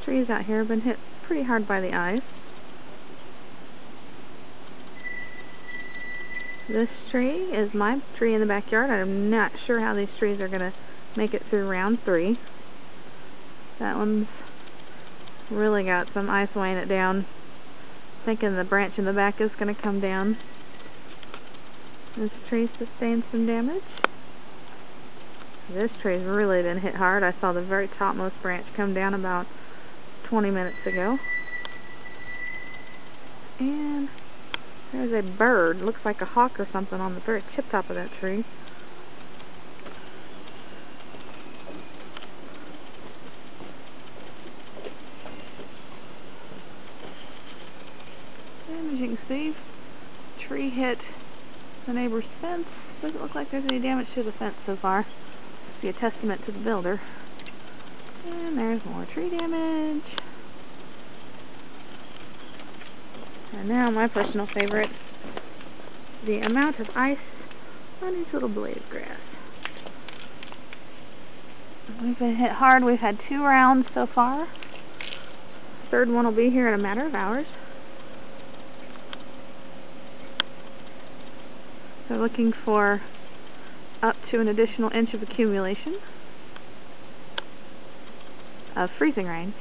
Trees out here have been hit pretty hard by the ice. This tree is my tree in the backyard. I'm not sure how these trees are going to make it through round 3. That one's really got some ice weighing it down. Thinking the branch in the back is going to come down. This tree sustained some damage. This tree's really been hit hard. I saw the very topmost branch come down about 20 minutes ago. And there's a bird, looks like a hawk or something, on the very tip top of that tree. And as you can see, tree hit the neighbor's fence. Doesn't look like there's any damage to the fence so far. Be a testament to the builder. And there's more tree damage. And now my personal favorite, the amount of ice on these little blades of grass. We've been hit hard. We've had 2 rounds so far. Third one will be here in a matter of hours. They're looking for up to an additional inch of accumulation of freezing rain.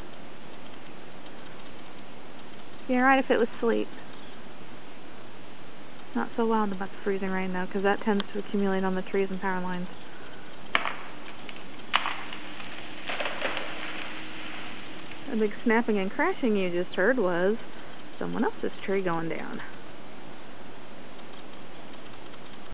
Be alright if it was sleet. Not so wild about the freezing rain though, because that tends to accumulate on the trees and power lines. The big snapping and crashing you just heard was someone else's tree going down.